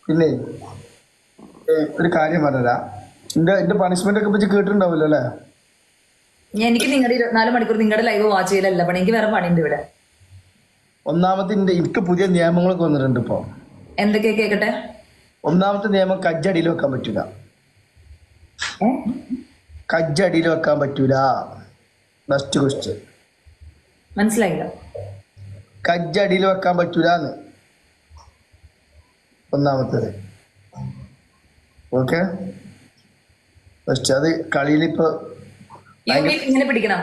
പിന്നെ ഒരു കാര്യം പറഞ്ഞുതരാ. എന്റെ പണിഷ്മെന്റ് ഒക്കെ പറ്റി കേട്ടിട്ടുണ്ടാവില്ലോ അല്ലേ? എനിക്ക് നിങ്ങളുടെ 24 മണിക്കൂർ നിങ്ങളുടെ ലൈവ് വാച്ച് ചെയ്യലല്ല പണി, എനിക്ക് വേറെ പണിയുണ്ട് ഇവിടെ. ഒന്നാമത്തെ എനിക്ക് പുതിയ നിയമങ്ങളൊക്കെ വന്നിട്ടുണ്ട് ഇപ്പൊ. എന്തൊക്കെയാ കേക്കട്ടെ? ഒന്നാമത്തെ നിയമം കജ്ജടിയിൽ വെക്കാൻ പറ്റൂല. ഏ? കജ്ജടിയിൽ വെക്കാൻ പറ്റൂല. First question. മനസ്സിലായില്ല. കജ്ജടിയിൽ വെക്കാൻ പറ്റൂലെന്ന് ഒന്നാമത്തേത്. ഓക്കെ, ഫസ്റ്റ് അത് കളിയിൽ ഇപ്പൊ ഇങ്ങനെ പിടിക്കണം.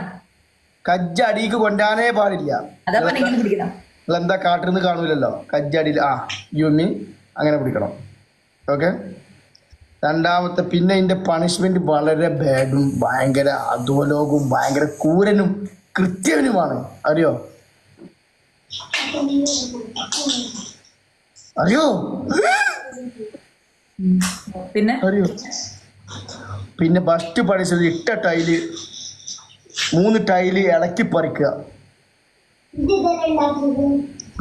കജ്ജടിക്ക് കൊണ്ടാനേ പാടില്ല. അതാ പറഞ്ഞ ഇങ്ങനെ പിടിക്കണം. നിങ്ങൾ എന്താ കാട്ടിന്ന് കാണൂലല്ലോ. കജ്ജടിയിൽ യുമി അങ്ങനെ പിടിക്കണം. ഓക്കെ. രണ്ടാമത്തെ പിന്നെ ഇതിന്റെ പണിഷ്മെന്റ് വളരെ ബാഡും ഭയങ്കര അധോലോകവും ഭയങ്കര ക്രൂരനും കൃത്യനുമാണ്. അറിയോ? അറിയോ? പിന്നെ അറിയോ? പിന്നെ ഫസ്റ്റ് പണിഷ്മെന്റ് ഇട്ട ടൈല് 3 ടൈല് ഇളക്കി പറിക്കുക.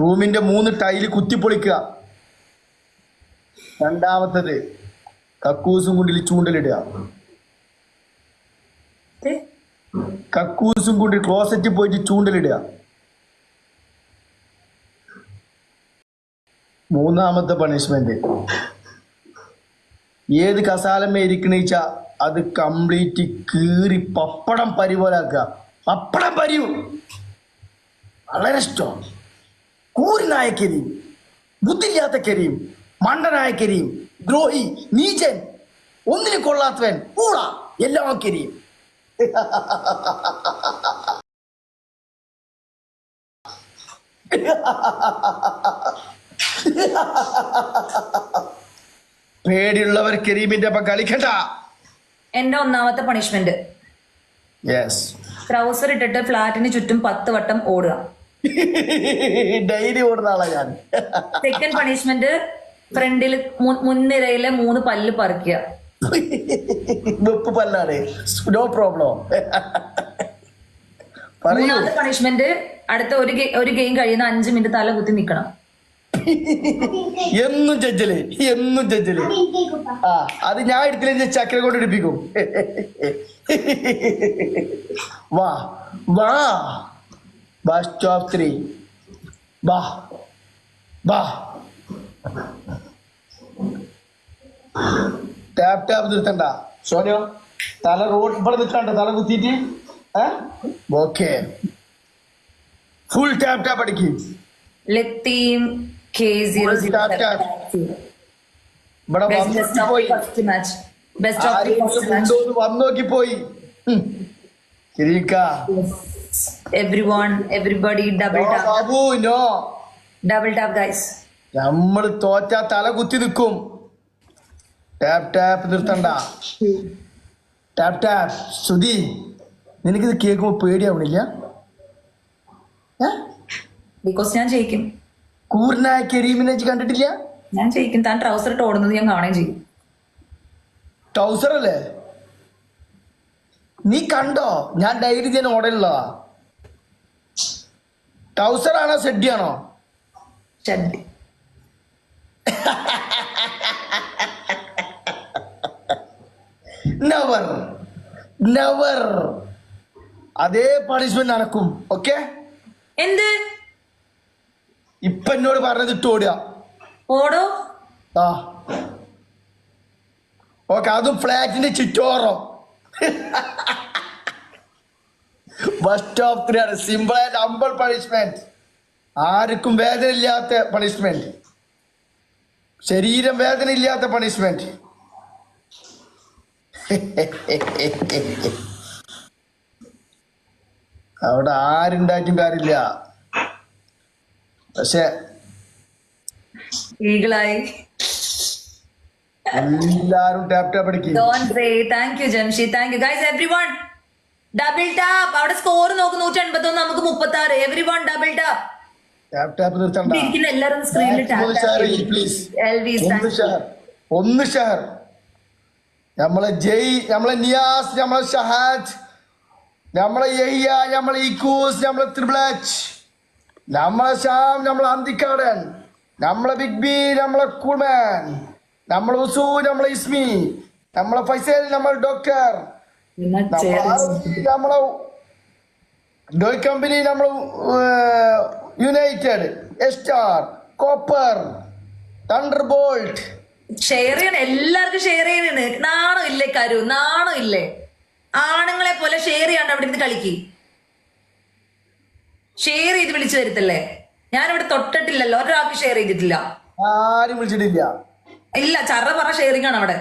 റൂമിന്റെ 3 ടൈല് കുത്തിപ്പൊളിക്കുക. രണ്ടാമത്തത് കക്കൂസും കുണ്ടിൽ ചൂണ്ടലിടുക. കക്കൂസും കുണ്ടിൽ ക്ലോസറ്റിൽ പോയിട്ട് ചൂണ്ടലിടുക. മൂന്നാമത്തെ പണിഷ്മെന്റ് ഏത് കസാലമേ ഇരിക്കണീച്ച അത് കംപ്ലീറ്റ് കീറി പപ്പടം പരിപോലാക്കുക. പപ്പടം പരിവ് വളരെ ഇഷ്ടം. കൂറിനായ കരിയും, ബുദ്ധിയില്ലാത്ത കരിയും, മണ്ടനായ കരിയും, ദ്രോഹി, നീചൻ, ഒന്നിനും കൊള്ളാത്തവൻ, പൂള, എല്ലാം കരിയും. പേടിയുള്ളവർ കരീമിന്റെ ഒപ്പം കളിക്കണ്ട. എന്റെ ഒന്നാമത്തെ പണിഷ്മെന്റ് യെസ്, ട്രൗസർ ഇട്ടിട്ട് ഫ്ലാറ്റിന് ചുറ്റും 10 വട്ടം ഓടുക. ഡെയിലി ഓടുന്ന ആളാ ഞാൻ. സെക്കൻഡ് പണിഷ്മെന്റ് ഫ്രണ്ടിൽ മുൻനിരയിലെ 3 പല്ല് പറിക്കുക. വെപ്പ് പല്ലാണ്, നോ പ്രോബ്ലം. പറയൂ. മൂന്നാമത്തെ പണിഷ്മെന്റ് അടുത്ത ഒരു ഗെയിം കഴിയുന്ന 5 മിനിറ്റ് തല കുത്തി നിൽക്കണം. എന്നും ജഡ്ജല്, എന്നും ജഡ്ജല്. അത് ഞാൻ എടുത്തില്ല, ചക്കര കൊണ്ട് എടുപ്പിക്കും. വാ വാ ബസ് സ്റ്റോപ്പ് 3 വാ വാ. ടാപ്പ് ടാപ്പ് നിർത്തണ്ട സോനിയോ. തല റോഡ് ഇവിടെ നിൽക്കണ്ട, തല കുത്തിയിട്ട്. ഓക്കെ, ഫുൾ ടാപ്പ് ടാപ്പ് അടിക്കും. ലത്തീം K007 ഇവിടെ വന്നോക്കി പോയി. everybody double tap. Babu no, double tap guys. നമ്മള് തോറ്റാ തല കുത്തി നിൽക്കും. ടാപ്പ് ടാപ്പ് നിർത്തണ്ട. Tap tap. ശ്രുതി, നിനക്കിത് കേൾക്കുമ്പോ പേടിയാവണില്ല? ബിക്കോസ് ഞാൻ ജയിക്കും. കൂറിനായ കരീമിനെ കണ്ടിട്ടില്ല? ഞാൻ ജയിക്കും. താൻ ട്രൗസർ ഇട്ട് ഓടുന്നത് ഞാൻ കാണുകയും ചെയ്യും. ട്രൗസർ അല്ലേ നീ കണ്ടോ? ഞാൻ ഡയറി ഞാൻ ഓടലുള്ളതാ. ട്രൗസർ ആണോ സെഡിയാണോ? ഷഡ്. Never never. അതേ പണിഷ്മെന്റ് നടക്കും. ഓക്കെ, എന്ത് ഇപ്പൊ എന്നോട് പറഞ്ഞത് ഇട്ട് ഓടുക. ഓടോ? ഓക്കെ, അതും ഫ്ലാറ്റിന്റെ ചുറ്റോറം. ബസ് സ്റ്റോപ്പ് 3 ആണ്. Simple and humble punishment. ആർക്കും വേദന ഇല്ലാത്ത പണിഷ്മെന്റ്, ശരീരം വേദന ഇല്ലാത്ത പണിഷ്മെന്റ്. അവിടെ ആരുണ്ടായിട്ടും കാര്യമില്ല. പക്ഷെ ഈഗിളായി എല്ലാരും ടാപ്പ് ടാപ്പ് അടിക്കും. Don't say thank you Jamshi, thank you guys everyone. Double tap. അവിടെ സ്കോർ നോക്ക് 181, നമുക്ക് 36. everyone double tap. Tap tap നിർത്തണ്ട. ഇരിക്കുന്ന എല്ലാവരും സ്ക്രീനിൽ ഒന്ന് ഷെയർ. നമ്മളെ ജയ്, നമ്മളെ നിയാസ്, നമ്മളെ ഷഹാദ്, നമ്മളെ യഹ്യ, നമ്മളെ ഇക്കൂസ്, നമ്മളെ ത്രിബിൾ എച്ച്, നമ്മളെ ശ്യാം, നമ്മളെ അന്തിക്കാടൻ, നമ്മളെ ബിഗ് ബി, നമ്മളെ കൂൾമാൻ, നമ്മളെ ഉസു, നമ്മളെ ഇസ്മി, നമ്മളെ ഫൈസൽ, നമ്മളെ ഡോക്ടർ, പിന്നെ നമ്മളെ ഡോയ് കമ്പനി, നമ്മളെ യുണൈറ്റഡ്, എസ്റ്റാർ, കോപ്പർ, തണ്ടർ ബോൾട്ട്. ഷെയർ ചെയ്യണം, എല്ലാവർക്കും ഷെയർ ചെയ്യണേ. നാണം ഇല്ലേ കരു? നാണം ഇല്ലേ? ആണുങ്ങളെ പോലെ ഷെയർ ചെയ്യാണ്ട് അവിടെ ഇരുന്ന് കളിക്ക്. ഷെയർ ചെയ്ത് വിളിച്ചു വരുത്തല്ലേ? ഞാനിവിടെ തൊട്ടിട്ടില്ലല്ലോ, ഒരാൾക്ക് ഷെയർ ചെയ്തിട്ടില്ല. ആരും വിളിച്ചിട്ടില്ല. ഇല്ല, ചറ പറ ഷെയറിംഗ് ആണ് അവിടെ.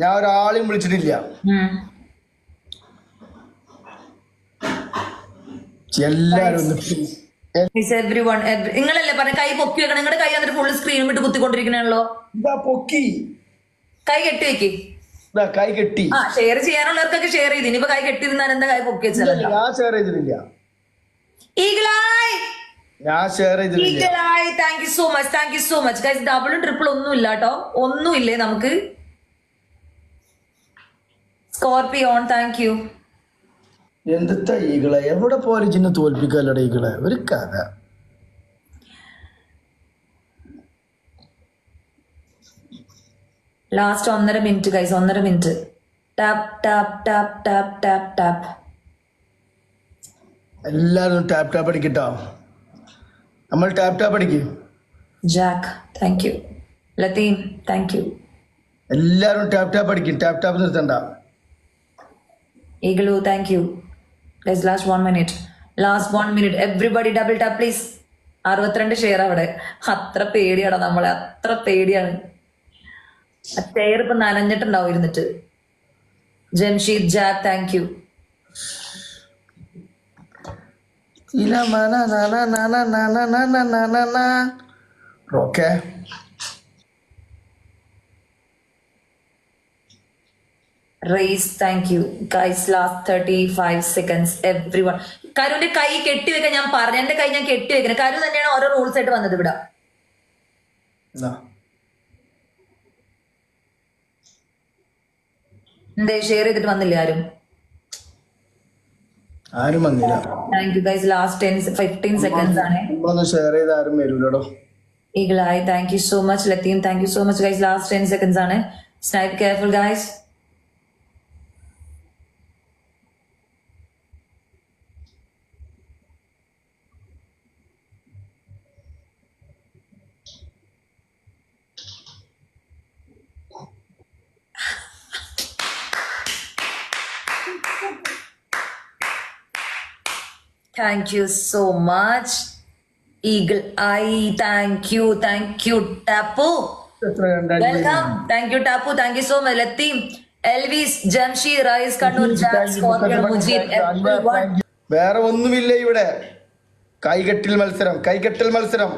ഞാൻ ഒരാളെയും വിളിച്ചിട്ടില്ല. എല്ലാരും നിങ്ങളല്ലേ പറഞ്ഞ കൈ പൊക്കി വെക്കണം. നിങ്ങളുടെ കൈ എന്നിട്ട് ഫുള്ള് സ്ക്രീനും ഇട്ട് കുത്തിക്കൊണ്ടിരിക്കണല്ലോ. പൊക്കി കൈ കെട്ടി വെക്ക്. കൈ കെട്ടി. ആ, ഷെയർ ചെയ്യാനുള്ളവർക്കൊക്കെ ഷെയർ ചെയ്ത്. ഇനിയിപ്പോ കൈ കെട്ടിയിരുന്നാൽ എന്താ കൈ പൊക്കി വെച്ചല്ലോ. ഞാൻ ഷെയർ ചെയ്തിട്ടില്ല. ഈഗിളായി ഞാൻ ഷെയർ ചെയ്തിട്ടില്ല. Thank you so much, thank you so much guys. ഡബിളും ട്രിപ്പിൾ ഒന്നും ഇല്ല കേട്ടോ, ഒന്നുമില്ലേ നമുക്ക്. Scorpion thank you. എന്തിട്ടാ ഈകളെ? എവിടെ പോലെ ചിന്ന തോൽപ്പിക്കല്ലട ഈകളെ, ഒരു കഥ. Last 1.5 minute guys, 1.5 minute. Tap tap tap tap tap tap. എല്ലാരും ടാപ്പ് ടാപ്പ് അടിക്കട്ടോ. നമ്മൾ ടാപ്പ് ടാപ്പ് അടിക്കും. Jack thank you. ലത്തീൻ താങ്ക് യു. എല്ലാരും ടാപ്പ് ടാപ്പ് അടിക്കും. ടാപ്പ് ടാപ്പ് നിർത്തണ്ട. Eagle thank you guys. Last 1 minute, last 1 minute. Everybody double tap please. 62 share അവിടെ. അത്ര പേടിയാണ് നമ്മളെ, അത്ര പേടിയാണ്. ആ ചെയർ ഇപ്പൊ നനഞ്ഞിട്ടുണ്ടാവും ഇരുന്നിട്ട്. Jamsheed Jack thank you. Okay, race thank you guys. Last 35 seconds everyone. കരുവിന്റെ കൈ കെട്ടി വെക്കാൻ ഞാൻ പറഞ്ഞു. എന്റെ കൈ ഞാൻ കെട്ടി വെക്കണം. കരു തന്നെയാണ് ഓരോ റൂൾസ് ആയിട്ട് വന്നത് ഇവിടെ. എന്തേ ഷെയർ ചെയ്തിട്ട് വന്നില്ല ആരും? ആരും വന്നില്ല. Thank you guys. Last 15 seconds ആണ്. ഷെയർ ചെയ്ത് ആരും വരൂലോ. ഈഗിളായി താങ്ക് യു സോ മച്ച്. ലത്തീം thank you so much guys. Last 10 seconds ആണ്. Snipe careful guys. Thank you so much. Eagle Eye, thank you, Tapu. Welcome, thank you, Tapu, thank you so much. Lateem, Elvis, Jamshi, Rais, Kannur, Jack, Scorpion, Mujib, everyone. വേറെ ഒന്നുമില്ല ഇവിടെ. കൈകെട്ടിൽ മത്സരം, കൈകെട്ടൽ മത്സരം.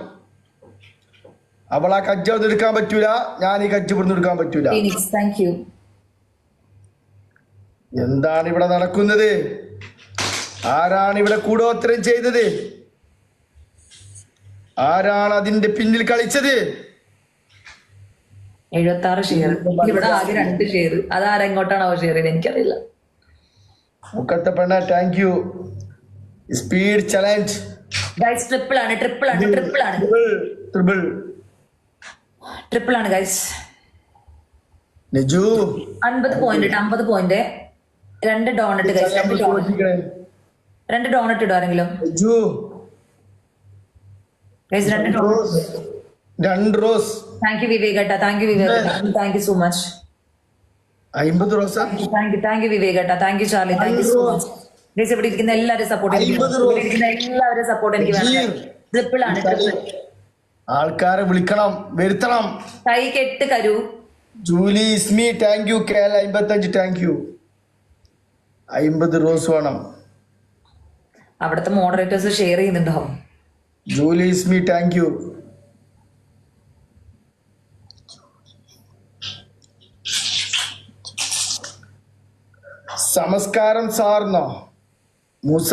അവൾ ആ കജ്ജ ഒന്നും എടുക്കാൻ പറ്റൂല, ഞാൻ ഈ കജ്ജ ഇവിടുന്ന് എടുക്കാൻ പറ്റൂല. Phoenix, thank you. എന്താണ് ഇവിടെ നടക്കുന്നത്? ആരാണ് ഇവിടെ കൂടോത്രം ചെയ്തത്? ആരാണ് അതിന്റെ പിന്നിൽ കളിച്ചത്? 76 ഷെയർ. ഇവിടെ ആകെ 2 ഷെയർ. അതാരാ ഇങ്ങോട്ടാണോ ഷെയർ ചെയ്ത് എനിക്കറിയില്ല. മുക്കത്തെ പെണ്ണ thank you. Speed challenge guys. Triple ആണ് guys. Niju 50 point 50 point. 2 donut guys. 2 donut ഇടും ആരെങ്കിലും Niju. Guys. 2 donut. 2 rose. Thank you വിവേകേട്ട. Thank you so much. 50 റോസാ. താങ്ക് യു വിവേകേട്ട. Thank you Charlie. Thank you so much guys. ഇവിടെ ഇരിക്കുന്ന എല്ലാവരും support എനിക്ക് വേണം. ട്രിപ്പിൾ ആണ്. ആൾക്കാരെ വിളിക്കണം, വരുത്തണം. കൈ കെട്ട് കരു. Julie Ismi thank you. Kerala 55 thank you. 50 rose വേണം. അവിടുത്തെ മോഡറേറ്റേഴ്സ് ഷെയർ ചെയ്യുന്നുണ്ടാവും. Julie Ismi thank you. നമസ്കാരം സാർന്നോ Moosa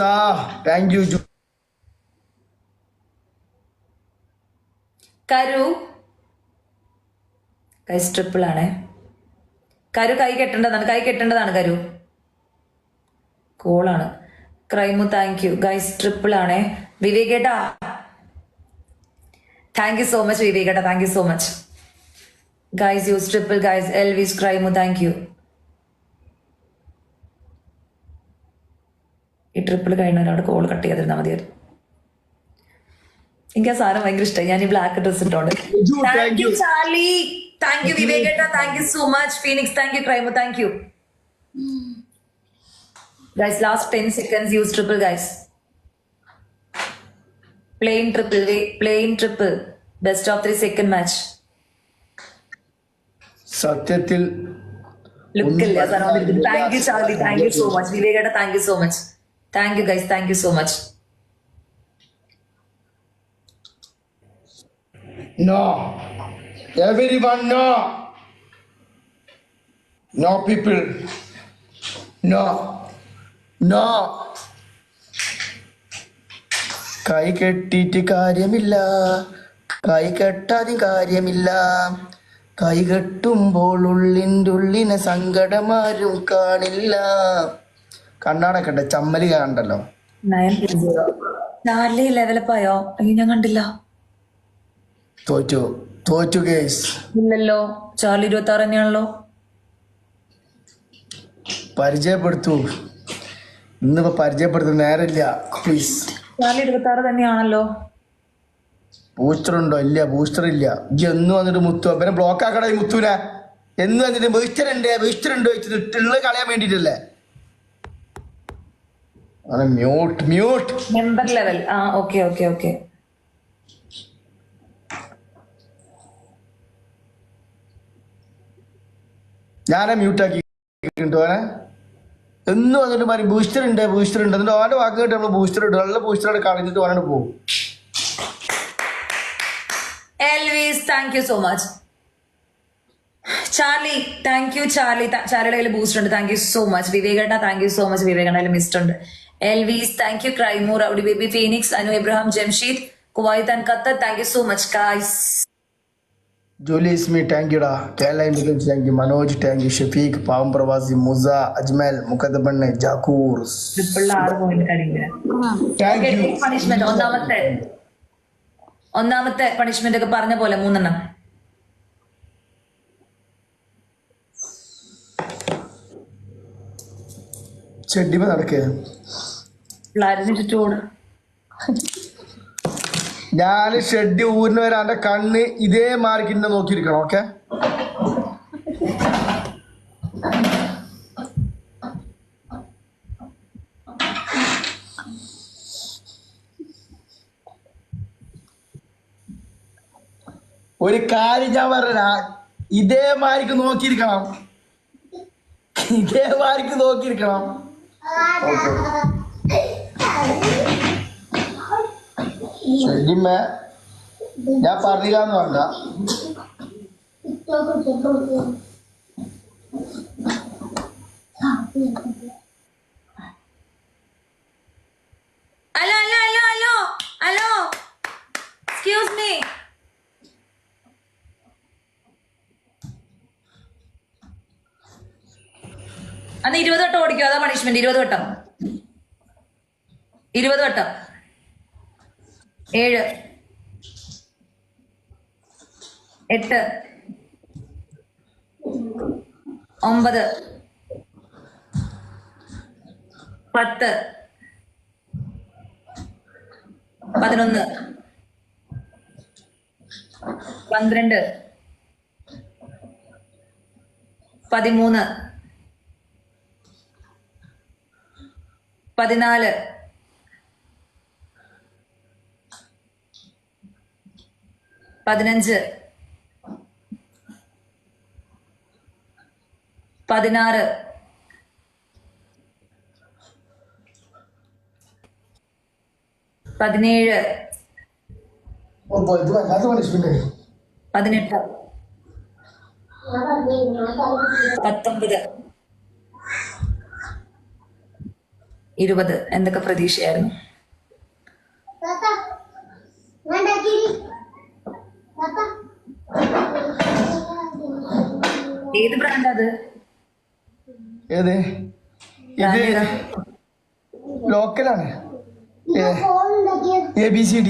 thank you. Karu guys. Triple ആണേ. കരു കൈ കെട്ടേണ്ടതാണ് കരു. കോളാണ്. ക്രൈമു താങ്ക് യു ഗൈസ്. ട്രിപ്പിൾ ആണേ. വിവേകേട്ടാ താങ്ക് യു സോ മച്ച് വിവേകേട്ട, thank you so much. Guys use triple guys. Elvis ക്രൈമു താങ്ക് യു. ഈ ട്രിപ്പിൾ കഴിഞ്ഞവരോട് കോൾ കട്ട് ചെയ്തിരുന്നാൽ മതിയായിരുന്നു. എനിക്ക് ആ സാധനം ഭയങ്കര ഇഷ്ടമായി. ഞാൻ ഈ ബ്ലാക്ക് ഡ്രസ് ഇട്ടോണ്ട്. Thank you Charlie, thank you വിവേകേട്ട, thank you so much. Phoenix thank you. ക്രൈമു thank you. Guys last 10 seconds use triple guys. Plain triple best of 3 second match. സത്യത്തിൽ ലുക്കില്ല സാധനം. Thank you Charlie, thank you so much. വിവേകേട്ട thank you so much. Thank you guys, thank you so much. No. Everyone, no. No, people. No. No. കൈ കെട്ടിയിട്ട് കാര്യമില്ല, കൈ കെട്ടാതെ കാര്യമില്ല, കൈ കെട്ടുമ്പോൾ ഉള്ളിൻ്റെ സങ്കടമാരും കാണില്ല. കണ്ണാടൊക്കെ ഉണ്ട്, ചമ്മലി കണ്ടല്ലോ. 9-0 ചാർലി ലെവലപ്പായോ? അയ്യോ ഞാൻ കണ്ടില്ല. തോറ്റു കേസ്. ഇല്ലല്ലോ, ചാർലി 26 തന്നെയാണല്ലോ. പരിചയപ്പെടുത്തു. ഇന്നിപ്പോ പരിചയപ്പെടുത്തുന്ന നേരമില്ല പ്ലീസ്. ചാർലി 26 തന്നെയാണല്ലോ. ബൂസ്റ്റർ ഉണ്ടോ? ഇല്ല, ബൂസ്റ്റർ ഇല്ല. എന്ന് വന്നിട്ട് മുത്തു അവനെ ബ്ലോക്ക് ആക്കട. ഈ മുത്തുനെ എന്ന് വന്നിട്ട് ബൂസ്റ്റർ ഉണ്ട് വെച്ചിട്ടുള്ളത് കളയാൻ വേണ്ടിട്ടല്ലേ. Mute member level. ആ ഓക്കെ ഓക്കെ ഓക്കെ. ഞാനെ മ്യൂട്ടാക്കി അവനെ. എന്ന് വന്നിട്ട് പറയും ബൂസ്റ്റർ ഉണ്ട് എന്നിട്ട് അവന്റെ വാക്ക് കേട്ട് നമ്മള് ബൂസ്റ്റർ ഇട്ടു. നല്ല ബൂസ്റ്റർ കളഞ്ഞിട്ട് അവനോട് പോകും. Elvis thank you so much. Charlie thank you. ചാർലിയുടെ കയ്യിൽ ബൂസ്റ്റർ ഉണ്ട്. Thank you so much. വിവേകേട്ട താങ്ക് യു സോ മച്ച്. വിവേകേട്ട മിസ്റ്റ് ഉണ്ട്. Elvis thank you. ക്രൈമു, rowdy baby, Phoenix, Anu Abraham, Jamsheed, Kuwait and Qatar thank you so much guys. ജോലി Ismi thank യുടാ. Kerala thank you. Manoj thank you. Shafeeq, പാവം പ്രവാസി, മുസ, അജ്മൽ, മുഖദ്ബണ്ണ, ജാക്കൂർ. പണിഷ്മെന്റ് ഒന്നാമത്തെ പണിഷ്മെന്റ് ഒക്കെ പറഞ്ഞ പോലെ 3 ചെടിമ നടക്കേ. പിള്ളേരിന് ചുറ്റോട് ഞാന് ഷെഡ് ഊരിന് വരാൻ എന്റെ കണ്ണ് ഇതേ മാർക്കിന്നെ നോക്കിയിരിക്കണം. ഓക്കെ, ഒരു കാര്യം ഞാൻ പറഞ്ഞ ഇതേ മാർക്ക് നോക്കിയിരിക്കണം. ഷെഡിമ്മ ഞാൻ പറഞ്ഞില്ലാന്ന് പറഞ്ഞ ഹലോ എക്സ്ക്യൂസ് മീ. അന്ന് 20 വട്ടം ഓടിക്കോ. അതാ പണിഷ്മെന്റ്. 20 വട്ടം 7 8 9 10 11 12 13 14 15 16 17 പണിഷ്മെന്റ് 18 19 20. എന്തൊക്കെ പ്രതീക്ഷയായിരുന്നു. ഏത് ബ്രാൻഡ് അത്? ഏത്? ഇത് ലോക്കലാണ്. ABCD.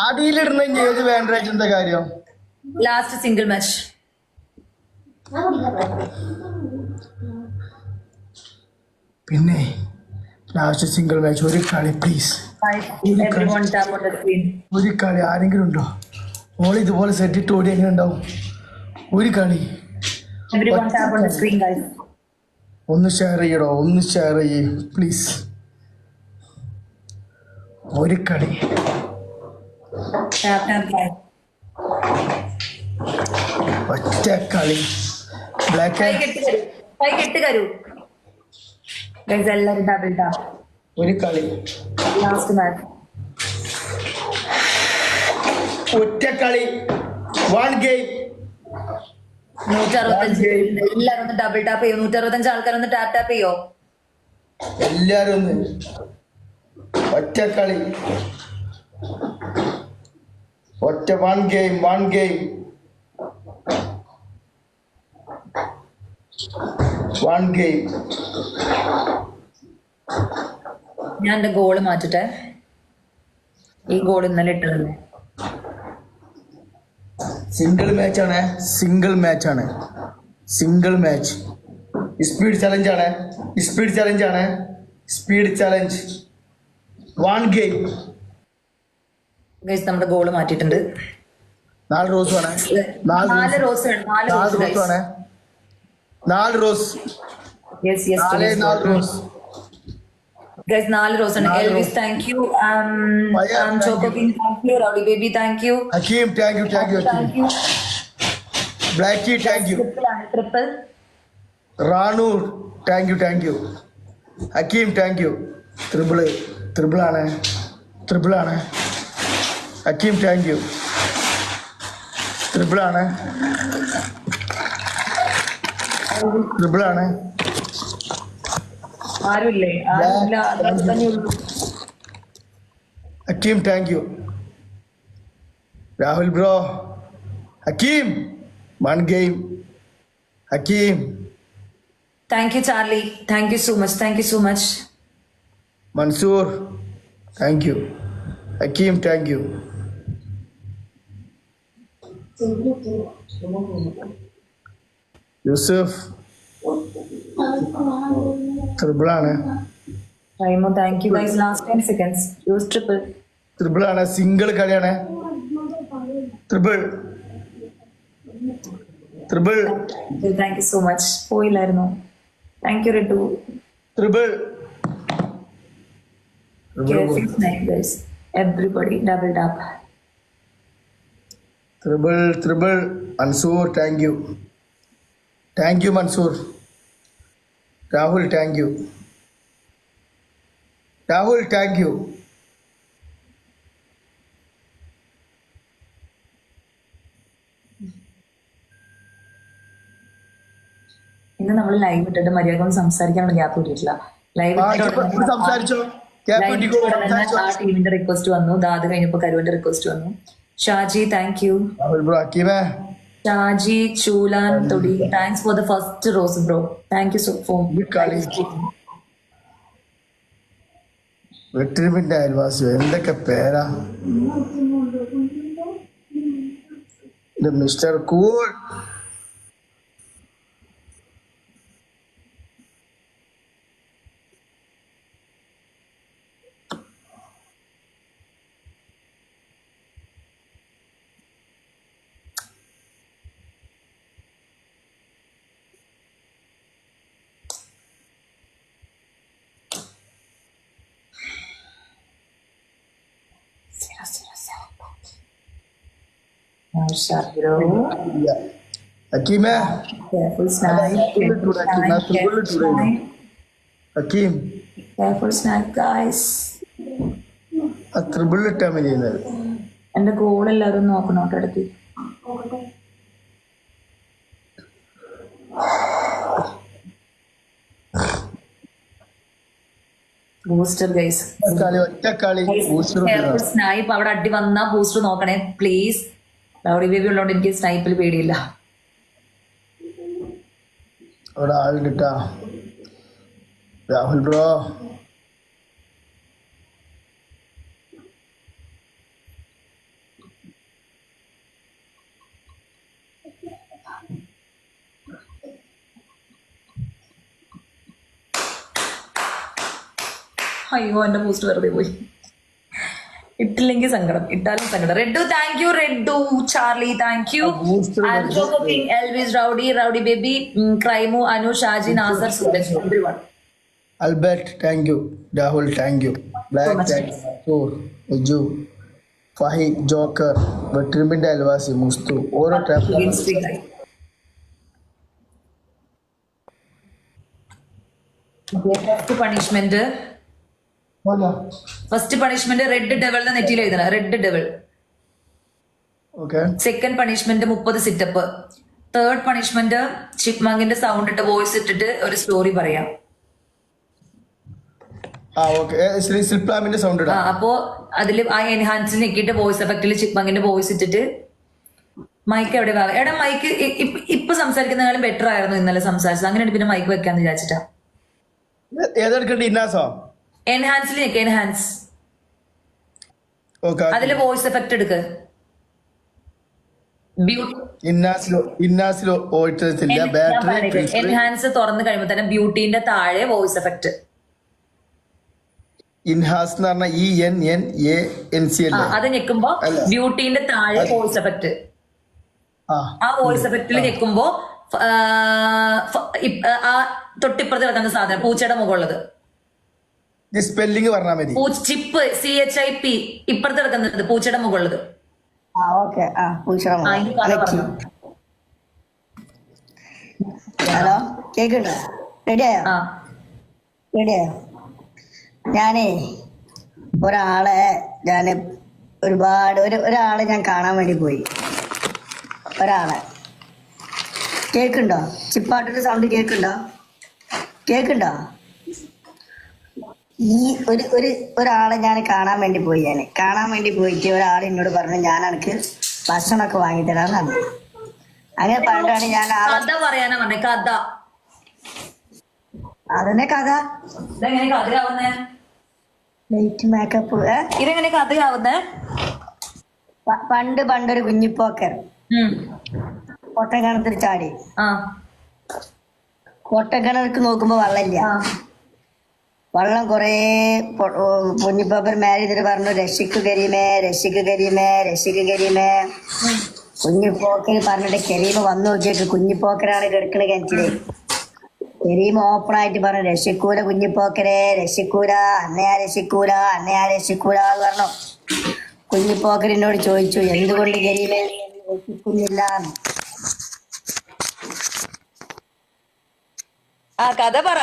അടിയിലിടുന്ന ഇനി ഏത് വേണ്ടരായിട്ട് എന്താ കാര്യം? Last single match. പിന്നെ ലാസ്റ്റ് സിംഗിൾ മാച്ച് ഒരു കളി please. Everyone tap on the screen. ഒരു കളി ആരെങ്കിലും ഉണ്ടോ? ഓൾ ഇതുപോലെ സെറ്റ് ഇട്ട് ഓടി എങ്ങനെ ഉണ്ടാവും? ഒരു കളി Everyone tap on the screen, guys. ഒന്ന് ഷെയർ ചെയ്യടോ, ഒന്ന് ഷെയർ ചെയ്യേ പ്ലീസ്. ഒരു കളി Tap, tap, guys. ഒറ്റ കളി ബ്ലാക്ക് കൈ കെട്ട് കരു. Guys, എല്ലാവരും ഡബിൾ ടാപ്പ്. ഒരു കളി ലാസ്റ്റ് മാച്ച്. ഒറ്റ കളി വൺ ഗെയിം 165. എല്ലാവരും ഒന്ന് ഡബിൾ ടാപ്പ് ചെയ്യോ. 165 ആൾക്കാരൊന്ന് ടാപ്പ് ടാപ്പ് ചെയ്യോ. എല്ലാരും ഒന്ന് ഒറ്റ കളി ഒറ്റ one game one game one game. ഞാൻ എന്റെ ഗോള് മാറ്റട്ടെ. ഈ ഗോൾ ഇന്നലെ ഇട്ടതല്ലേ. സിംഗിൾ മാച്ച് ആണ്, സിംഗിൾ മാച്ച് ആണ്, സിംഗിൾ മാച്ച്. സ്പീഡ് ചലഞ്ച് ആണ്, സ്പീഡ് ചലഞ്ച് ആണ്, speed challenge. One game. Guys നമ്മുടെ ഗോള് മാറ്റിയിട്ടുണ്ട്. 4 റോസ് ആണ്, 4 റോസ് വേണം. 4 4 റോസ് റോസ് ആണ്, 4 rose, yes yes 4 rose. Guys 4 rose ആണ്. Elvis thank you. ചോക്കോബിൻ thank you. Rowdy baby thank you. Hakeem thank you, thank you Hakeem. Blacky thank you. Triple. Ranu thank you, thank you. Hakeem thank you. Triple, ത്രിബിളാണ്, ത്രിബിളാണ്. Hakeem thank you. ത്രിബിളാണ്, ത്രിബിളാണ്. ആരുമില്ലേ? ആരുമില്ല. അത് തന്നെ ഉള്ളൂ. Hakeem thank you. Rahul bro. Hakeem one game. Hakeem. Thank you Charlie. Thank you so much. Thank you so much. Mansoor thank you. Hakeem thank you. Yusuf ത്രിബിളാണ്, റൈമോ thank you. Guys last 10 seconds. Use triple. ത്രിബിളാണ്. സിംഗിൾ കളിയാണ്. Triple, triple, thank you so much. പോയില്ലായിരുന്നു. Thank you Ritu. Triple. Everybody double tap. Triple, triple. Mansoor thank you, thank you Mansoor. Rahul thank you, Rahul thank you. ഇന്ന് നമ്മൾ live ഇട്ടിട്ട് മര്യാദ സംസാരിക്കാനുള്ള gap കിട്ടിയിട്ടില്ല. Live സംസാരിച്ചോ? ആ ടീമിന്റെ റിക്വസ്റ്റ് വന്നു. അത് കഴിഞ്ഞപ്പോ കരുവിന്റെ റിക്വസ്റ്റ് വന്നു. Shaji thank you. Rahul bro. ഹക്കീമേ. ഷാജി ചൂലാൻ തൊടി thanks for the first rose bro. Thank you so for കളി വെട്ടിരിപ്പിന്റെ അയൽവാസിയോ എന്തൊക്കെ പേരാ. Mister cool. ഹക്കീമേ. Careful snipe. Hakeem Careful snipe guys. ആ ത്രിബിൾ ഇട്ടാ മതി. എന്റെ ഗോൾ എല്ലാവരും നോക്കണോട്ടോ അടുത്ത്. Booster guys. ഒറ്റ കളി സ്നൈപ്പ് അവിടെ അടി വന്നാ ബൂസ്റ്റർ നോക്കണേ പ്ലീസ്. റൗഡി ബേബി ഉള്ളതുകൊണ്ട് എനിക്ക് സ്നൈപ്പിൽ പേടിയില്ല. അവിടെ ആളിട്ടാ. രാഹുൽ ബ്രോ. അയ്യോ എന്റെ ബൂസ്റ്റ് വെറുതെ പോയി. ഇട്ടില്ലെങ്കിൽ സങ്കടം, ഇട്ടാലും സങ്കടം. Red thank you, red Charlie thank you, ആൻഡ്രോക്കോ king, Elvis, rowdy, rowdy baby, ക്രൈമു, Anu, Shaji, Nasar, Sooraj, everyone. Albert thank you, Rahul thank you, black thank you, Fahi, joker, വെട്ടിരിമ്പിന്റെ അയൽവാസി, മുസ്തു, ഓരോ ഫസ്റ്റ് പണിഷ്മെന്റ് റെഡ് ഡെവലിന്റെ നെറ്റിയിൽ എഴുതണം, red devil. Second punishment 30 sit up. Third punishment ചിപ്മങ്കിന്റെ sound ഇട്ട് വോയിസ് ഇട്ടിട്ട് ഒരു സ്റ്റോറി പറയാം. അപ്പോ അതില് ആ എൻഹാൻസിൽ ഞെക്കിയിട്ട് വോയിസ് എഫക്റ്റിൽ ചിപ്മങ്കിന്റെ വോയിസ് ഇട്ടിട്ട് മൈക്ക് എവിടെ എടാ മൈക്ക് ഇപ്പൊ സംസാരിക്കുന്നതിനാലും ബെറ്റർ ആയിരുന്നു ഇന്നലെ സംസാരിച്ചത്. അങ്ങനെയാണ് പിന്നെ മൈക്ക് വെക്കാന്ന് വിചാരിച്ചിട്ടാ. എൻഹാൻസിൽ ഞെക്ക്, എൻഹാൻസ്. അതില് വോയിസ് എഫക്റ്റ് എടുക്ക്. എൻഹാൻസ് തുറന്നു കഴിയുമ്പോ തന്നെ ബ്യൂട്ടീന്റെ താഴെ വോയിസ് എഫക്റ്റ്. ഇൻഹാസ് എന്ന് പറഞ്ഞാൽ ENNANC അല്ലേ? അത് ഞെക്കുമ്പോ ബ്യൂട്ടീന്റെ താഴെ വോയിസ് എഫക്റ്റ്. ആ വോയിസ് എഫക്റ്റിൽ ഞെക്കുമ്പോ ആ തൊട്ടിപ്പുറത്ത് കിടക്കുന്ന സാധനം പൂച്ചയുടെ മുകളിലത് സ്പെല്ലിംഗ് പറഞ്ഞാൽ മതി. ചിപ്പ് CHIP ഇപ്പുറത്ത് കിടക്കുന്നത് പൂച്ചയുടെ മുകളിലത്. ഹലോ കേക്കുണ്ടോ? റെഡിയായോ? ഞാനേ ഒരാളെ ഞാൻ കാണാൻ വേണ്ടി പോയി. ഒരാളെ കേക്കുണ്ടോ? ചിപ്പാട്ടിന്റെ സൗണ്ട് കേക്കുണ്ടോ? ഈ ഒരാളെ ഞാൻ കാണാൻ വേണ്ടി പോയിട്ട് ഒരാൾ എന്നോട് പറഞ്ഞു ഞാൻ എനിക്ക് ഭക്ഷണമൊക്കെ വാങ്ങിത്തരാന്ന് പറഞ്ഞു. അങ്ങനെ പറഞ്ഞിട്ടാണ് ഞാൻ കഥ പറയാനാ പറഞ്ഞേ. കഥ അതന്നെ കഥ. ഇതെങ്ങനെ കഥയാവുന്നേ? ലൈറ്റ് മേക്കപ്പ് ഇതെങ്ങനെ കഥയാവുന്നേ? പണ്ടൊരു കുഞ്ഞിപ്പോക്കർ കൊട്ടക്കിണത്തിൽ ചാടി. കൊട്ടക്കിണർക്ക് നോക്കുമ്പോ വെള്ളമില്ല. വെള്ളം കൊറേ കുഞ്ഞിപ്പോക്കർ മേലെ ചെയ്തിട്ട് പറഞ്ഞു രക്ഷിക്കു കരീമേ. കുഞ്ഞിപ്പോക്കർ പറഞ്ഞിട്ട് കരീമ വന്നു നോക്കിയിട്ട് കുഞ്ഞിപ്പോക്കരാണ് കിടക്കണ കിണറ്റില്. കരീമ ഓപ്പൺ ആയിട്ട് പറഞ്ഞു രക്ഷിക്കൂല കുഞ്ഞിപ്പോക്കരെ, അന്നയാ രക്ഷിക്കൂല എന്ന് പറഞ്ഞു. കുഞ്ഞിപ്പോക്കറിനോട് ചോദിച്ചു എന്തുകൊണ്ട് കരീമെ രക്ഷിക്കുന്നില്ല. കഥ പറ.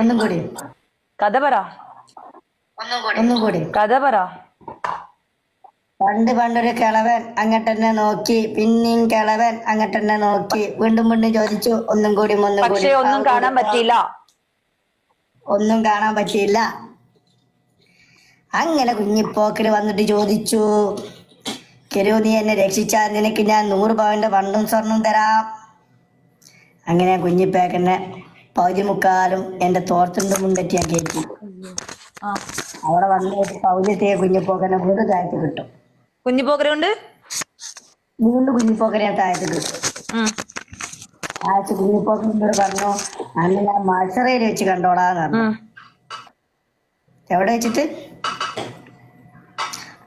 ഒന്നും കൂടി കഥ പറ. പണ്ടൊരു കിളവൻ അങ്ങോട്ടെന്നെ നോക്കി, പിന്നെയും കിളവൻ അങ്ങോട്ടെന്നെ നോക്കി, വീണ്ടും ചോദിച്ചു ഒന്നും കൂടി. ഒന്നും കാണാൻ പറ്റിയില്ല. അങ്ങനെ കുഞ്ഞിപ്പോക്കര് വന്നിട്ട് ചോദിച്ചു കെരു നീ എന്നെ രക്ഷിച്ചാൽ നിനക്ക് ഞാൻ 100 പവന്റെ പണ്ടും സ്വർണം തരാം. അങ്ങനെ കുഞ്ഞിപ്പേക്കന്നെ പൗതി മുക്കാലും എന്റെ തോർത്തുണ്ട് മുണ്ടെറ്റി ഞാൻ കയറ്റി. അവിടെ വന്നിട്ട് പൗതിത്തെ കുഞ്ഞിപ്പോക്കനെ വീണ്ടും താഴത്ത് കിട്ടും. വീണ്ടും കുഞ്ഞിപ്പോക്കനെ താഴത്ത് കിട്ടും. കുഞ്ഞിപ്പോക്കനോട് പറഞ്ഞു അന്ന് ഞാൻ മത്സരയിൽ വെച്ച് കണ്ടോളാന്ന് പറഞ്ഞു. എവിടെ വെച്ചിട്ട്?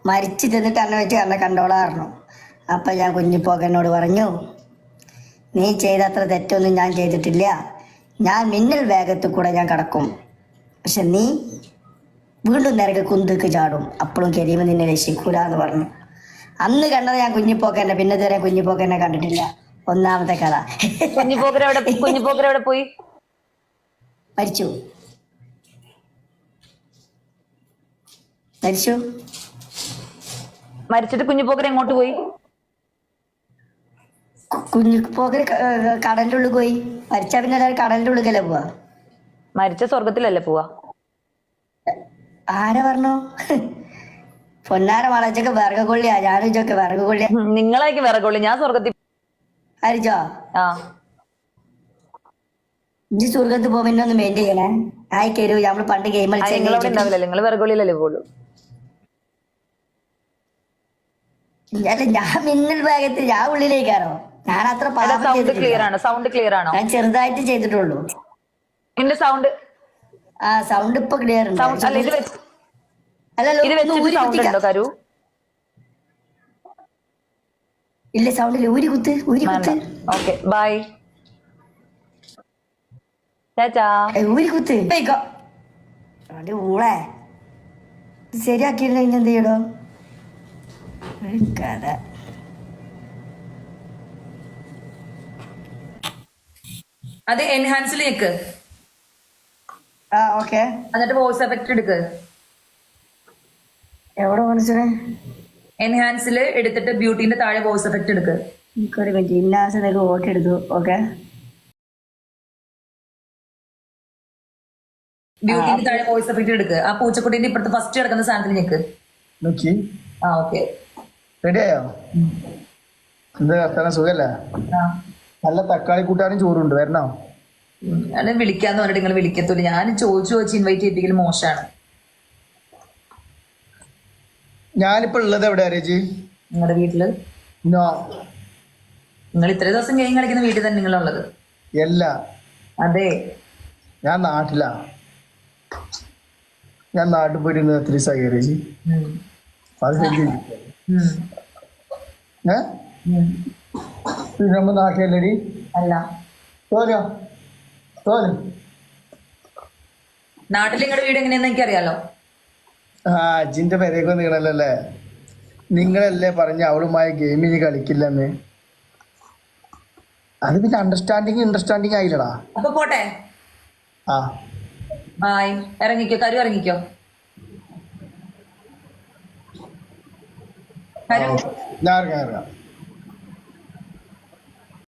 മരിച്ചു ചെന്നിട്ട് അന്നെ വെച്ച് കണ്ടോളാ പറഞ്ഞു. അപ്പൊ ഞാൻ കുഞ്ഞിപ്പോക്കനോട് പറഞ്ഞു നീ ചെയ്തത്ര തെറ്റൊന്നും ഞാൻ ചെയ്തിട്ടില്ല. ഞാൻ മിന്നൽ വേഗത്തിൽ കൂടെ ഞാൻ കടക്കും. പക്ഷെ നീ വീണ്ടും നിരക്ക് കുന്തക്ക് ചാടും. അപ്പോഴും കരീമ നിന്നെ രക്ഷിക്കൂല എന്ന് പറഞ്ഞു. അന്ന് കണ്ടത് ഞാൻ കുഞ്ഞിപ്പോക്കന്നെ. പിന്നെ ഇതുവരെ കുഞ്ഞിപ്പോക്കന്നെ കണ്ടിട്ടില്ല. ഒന്നാമത്തെ കഥ. കുഞ്ഞിപ്പോക്കരെവിടെ പോയി? മരിച്ചു. മരിച്ചിട്ട് കുഞ്ഞിപ്പോക്കർ എങ്ങോട്ട് പോയി? കുഞ്ഞിപ്പോക്കർ കടലിന്റെ ഉള്ളിൽ പോയി. മരിച്ചാ പിന്നെ എല്ലാവരും കടലിന്റെ ഉള്ളിലല്ലേ പോവാ? മരിച്ച സ്വർഗത്തിലല്ലേ പോവാ? ആരാ പറഞ്ഞു? പൊന്നാര വളച്ചൊക്കെ വിറകൊള്ളിയാ. ഞാനിച്ചൊക്കെ വിറകൊള്ളിയാ. നിങ്ങളേക്ക് വിറകൊള്ളി. ഞാൻ സ്വർഗത്തിൽ. അരിച്ചോ? ഇഞ്ചി സ്വർഗത്ത് പോകുമ്പോ പിന്നെ ഒന്ന് മെയിൻ ചെയ്യണേ. ആയി കയറൂ. നമ്മള് പണ്ട് ഗെയിം കളിച്ചാവില്ല. നിങ്ങൾ വിറകൊള്ളിയിലല്ലേ പോളൂ. ഞാൻ മിന്നൽ വേഗത്തിൽ ഞാൻ ഉള്ളിലേക്കാണോ? ഞാൻ അത്ര എടാ പാപം സൗണ്ട് ചെയ്തിട്ടില്ല. ക്ലിയർ ആണ്, സൗണ്ട് ക്ലിയർ ആണോ? ഞാൻ ചെറുതായിട്ട് ചെയ്തിട്ടുള്ളൂ. എന്റെ സൗണ്ട് ആ സൗണ്ട് ഇപ്പൊ ക്ലിയർ ഉണ്ട്. സൗണ്ട് അല്ല ഇത് അല്ലല്ലോ ഇത് ഒന്ന് വെച്ചിട്ട് ഊരി സൗണ്ട് കുത്തിക്ക. ഉണ്ടോ കരു? ഇല്ല സൗണ്ടില്ല, ഊരി കുത്ത്. ഓക്കെ ബൈ ചാച്ചാ. ഊരി കുത്ത്. പോയിക്കോ. അടി ഊളെ ഇത് ശരിയാക്കിയില്ല ഇനി എന്ത് ചെയ്യടോ? ഒരു കഥ. അത് എൻഹാൻസിൽ നിൽക്ക്, ആ ഓക്കെ. എന്നിട്ട് വോയിസ് എഫക്ട് എടുക്ക്. എവിടെ മനസ്സിലെ എൻഹാൻസിൽ എടുത്തിട്ട് ബ്യൂട്ടീന്റെ താഴെ വോയിസ് എഫക്ട് എടുക്ക്. എനിക്കൊരു മിനിറ്റ്. ഇന്നാസിനൊക്കെ വോട്ട് എടുത്തു. ഓക്കെ. ബ്യൂട്ടീന്റെ താഴെ വോയിസ് എഫക്ട് എടുക്ക്. ആ പൂച്ചക്കുട്ടീന്റെ ഇപ്പുറത്ത് ഫസ്റ്റ് കിടക്കുന്ന സാധനത്തിൽ നിൽക്ക്. നോക്കി ആ ഓക്കെ. റെഡിയായോ? എന്താ വർത്താനം, സുഖല്ലേ? നല്ല തക്കാളി കൂട്ടാനും ചോറുണ്ട്, വരണോ? ഞാൻ വിളിക്കാന്ന് പറഞ്ഞിട്ട് നിങ്ങൾ വിളിക്കത്തില്ല. ഞാൻ ചോദിച്ച് ഇൻവൈറ്റ് ചെയ്യിപ്പിക്കൽ മോശമാണ്. ഞാനിപ്പോ ഉള്ളത് എവിടെ ചേച്ചി? നിങ്ങളുടെ വീട്ടില് നോ, നിങ്ങൾ ഇത്രയും ദിവസം ഗെയിം കളിക്കുന്ന വീട്ടിൽ തന്നെ നിങ്ങളുള്ളത്? അല്ല, അതെ. ഞാൻ നാട്ടിലാ. ഞാൻ നാട്ടിൽ പോയിരുന്നത് എത്ര ദിവസമായി ചേച്ചി? ഉം. അത് ശരി. ഉം. നമ്മ നാട്ടിലല്ലടി. അല്ല, തോലോ തോലും. നാട്ടിൽ നിങ്ങളുടെ വീട് എങ്ങനെയാന്ന് എനിക്കറിയാലോ. ആ അജിന്റെ പേരേക്ക് നീളല്ലേ? നിങ്ങളല്ലേ പറഞ്ഞ അവളുമായി ഗെയിമിന് കളിക്കില്ലെന്ന്? അത് പിന്നെ അണ്ടർസ്റ്റാൻഡിങ് ആയില്ലടാ. അപ്പൊ പോട്ടെ. ആ ബായ്. ഇറങ്ങിക്കോ കരു, ഇറങ്ങിക്കോ കരു. ഞാൻ ഇറങ്ങാം.